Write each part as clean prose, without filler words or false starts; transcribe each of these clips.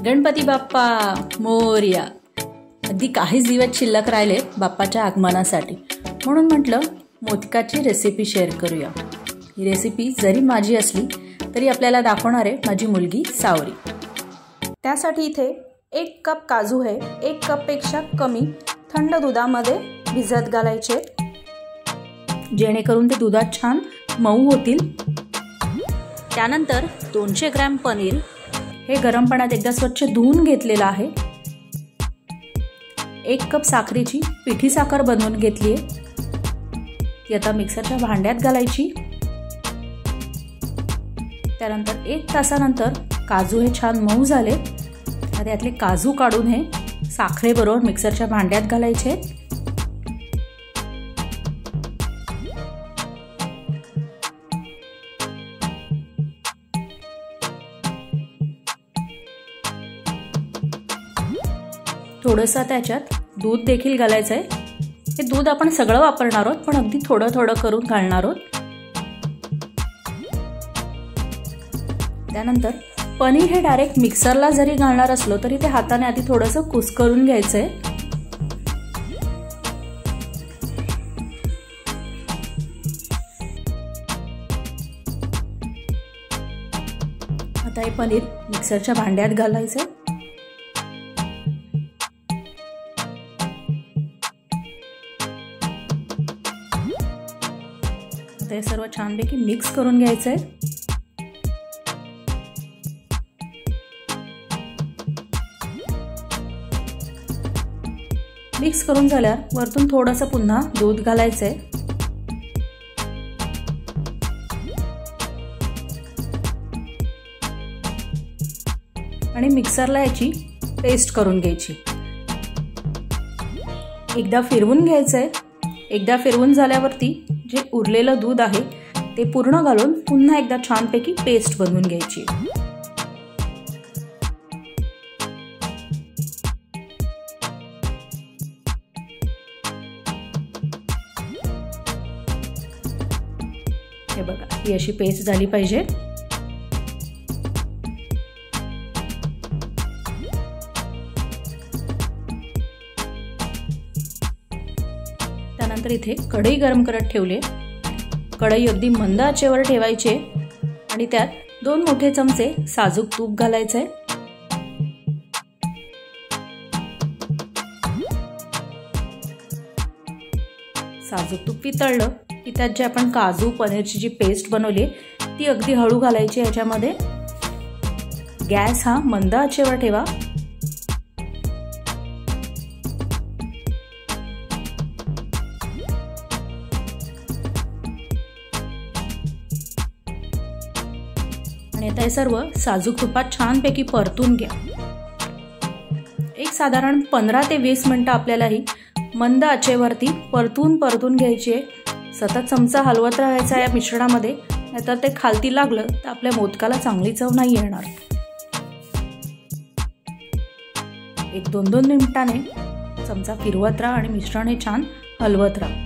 गणपती बाप्पा मोरया. अगदी काहीच दिवस शिल्लक राहिले बाप्पाच्या आगमनासाठी, म्हणून म्हटलं मोदकाची रेसिपी शेअर करूया. ही रेसिपी जरी माझी असली तरी आपल्याला दाखवणार आहे माझी मुलगी सावरी. त्यासाठी इथे 1 कप काजू आहे, 1 कपपेक्षा कमी थंड दुधामध्ये भिजत घालायचे, जेणेकरून ते दुधात छान मऊ होतील. त्यानंतर 200 ग्रॅम पनीर हे गरम पाण्यात एकदा स्वच्छ धुवून घेतलेलं आहे. 1 कप साखरेची पिठी साखर बनवून घेतली आहे, ती आता मिक्सरच्या भांड्यात घालायची. त्यानंतर 1 तासानंतर काजू हे छान मऊ झाले, त्यातले काजू काढून हे साखरेबरोबर मिक्सरच्या भांड्यात घालायचे. थोडंसं त्याच्यात दूध देखील घालायचं आहे. हे दूध आपण सगळं वापरणार आहोत, पण अगदी थोडं थोडं करून घालणार आहोत. त्यानंतर पनीर हे डायरेक्ट मिक्सरला जरी घालणार असलो तरी ते हाताने आधी थोडंसं कुस्करून घ्यायचंय. आता हे पनीर मिक्सरच्या भांड्यात घालायचंय. ते सर्व छानपैकी मिक्स करून घ्यायचंय. मिक्स करून झाल्यावर वरतून थोडंसं पुन्हा दूध घालायचंय. आणि मिक्सरला याची पेस्ट करून घ्यायची. एकदा फिरवून घ्यायचंय. एकदा फिरवून झाल्यावरती जे उरलेलं दूध आहे ते पूर्ण घालून पुन्हा एकदा छानपैकी पेस्ट बनवून घ्यायची. हे बघा, ही अशी पेस्ट झाली पाहिजे. त्यानंतर इथे कढई गरम करत ठेवले. कढई अगदी मंद आचेवर ठेवायचे आणि त्यात 2 मोठे चमचे साजूक तूप घालायचे. साजूक तूप वितळलं की त्यात जे आपण काजू पनीरची जी पेस्ट बनवली ती अगदी हळू घालायची याच्यामध्ये. गॅस हा मंद आचेवर ठेवा. आणि आता हे सर्व साजूक तुपात छानपैकी परतून घ्या. एक साधारण 15 ते 20 मिनिटं आपल्याला ही मंद आचेवरती परतून घ्यायची आहे. सतत चमचा हलवत राहायचा या मिश्रणामध्ये, नाहीतर ते खालती लागलं तर आपल्या मोदकाला चांगली चव नाही येणार. 1-2 मिनिटाने चमचा फिरवत राहा आणि मिश्रण हे छान हलवत राहा.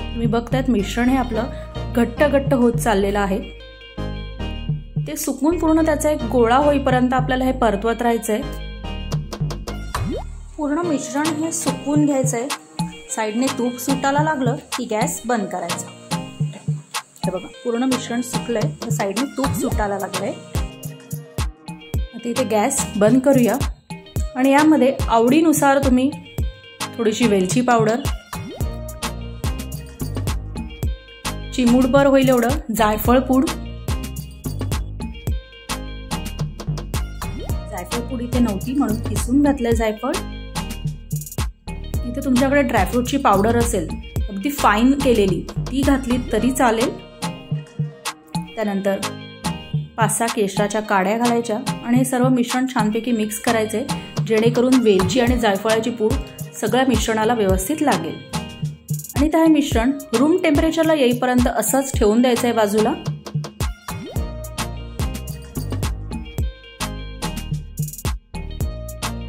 तुम्ही बघतायत मिश्रण हे आपलं घट्ट होत चाललेलं आहे. ते सुकून पूर्ण त्याचा एक गोळा होईपर्यंत आपल्याला हे परतवत राहायचंय. पूर्ण मिश्रण हे सुकवून घ्यायचंय. साईडने तूप सुटायला लागलं की गॅस बंद करायचा. हे बघा, पूर्ण मिश्रण सुकलंय तर साईडने तूप सुटायला लागलंय. आता इथे गॅस बंद करूया आणि यामध्ये आवडीनुसार तुम्ही थोडीशी वेलची पावडर, चिमूटभर होईल एवढं जायफळ पूड. जायफळ पूड इथे नव्हती म्हणून किसून घातलंय जायफळ. इथे तुमच्याकडे ड्रायफ्रूटची पावडर असेल अगदी फाईन केलेली ती घातली तरी चालेल. त्यानंतर 5-6 केशराच्या काड्या घालायच्या आणि हे सर्व मिश्रण छानपैकी मिक्स करायचे, जेणेकरून वेलची आणि जायफळाची पूड सगळ्या मिश्रणाला व्यवस्थित लागेल. आणि हे मिश्रण रूम टेम्परेचरला येईपर्यंत असंच ठेवून द्यायचं आहे बाजूला.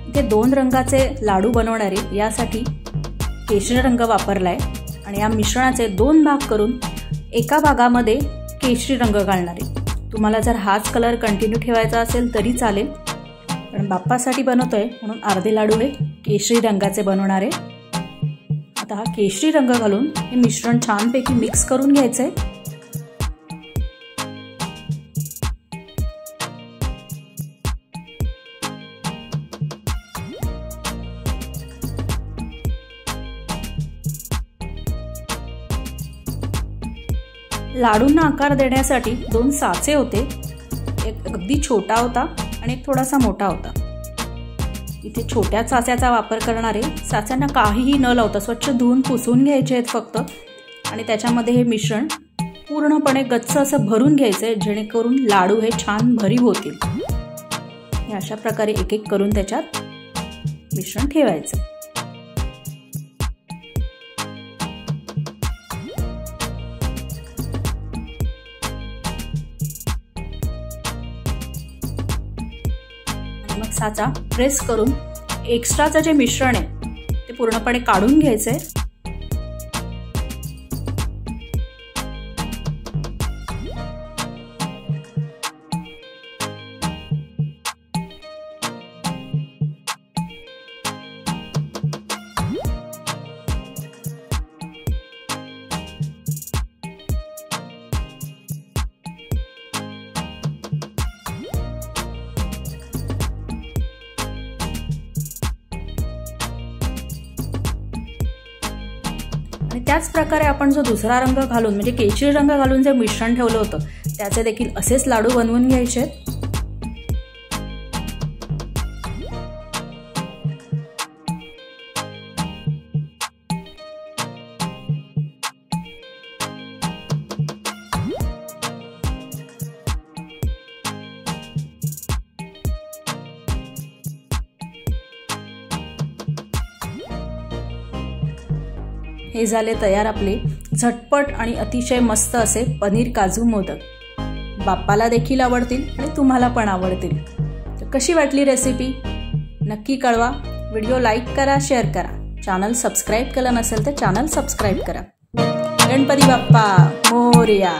इथे 2 रंगाचे लाडू बनवणारे यासाठी केशरी रंग वापरलाय आणि या मिश्रणाचे 2 भाग करून एका भागामध्ये केशरी रंग घालणारे तुम्हाला जर हाच कलर कंटिन्यू ठेवायचा असेल तरी चालेल, पण बाप्पासाठी बनवतोय म्हणून अर्धे लाडू हे केशरी रंगाचे बनवणार आहे। आता हा केशरी रंग घालून हे मिश्रण छानपैकी मिक्स करून घ्यायचंय। लाडूंना आकार देण्यासाठी 2 साचे होते, एक अगदी छोटा होता आणि एक थोडासा मोठा होता। इथे छोट्या साच्याचा वापर करणार आहे। साच्यांना काहीही न लावता स्वच्छ धुवून पुसून घ्यायचे आहेत फक्त, आणि त्याच्यामध्ये हे मिश्रण पूर्णपणे गच्च असं भरून घ्यायचं आहे, जेणेकरून लाडू हे छान भरीव होतील। हे अशा प्रकारे एक एक करून त्याच्यात मिश्रण ठेवायचं। मग साचा प्रेस करून एक्स्ट्राचं जे मिश्रण आहे ते पूर्णपणे काढून घ्यायचंय। त्याच प्रकारे आपण जो दुसरा रंग घालून म्हणजे केशरी रंग घालून जे मिश्रण ठेवलं होतं त्याचे देखील असेच लाडू बनवून घ्यायचे आहेत। हे झाले तयार आपले झटपट आणि अतिशय मस्त असे पनीर काजू मोदक। बाप्पाला देखील आवडतील आणि तुम्हाला पण आवडतील। तर कशी वाटली रेसिपी नक्की कळवा। व्हिडिओ लाईक करा, शेअर करा। चॅनल सबस्क्राईब केलं नसेल तर चॅनल सबस्क्राईब करा। गणपती बाप्पा मोरया।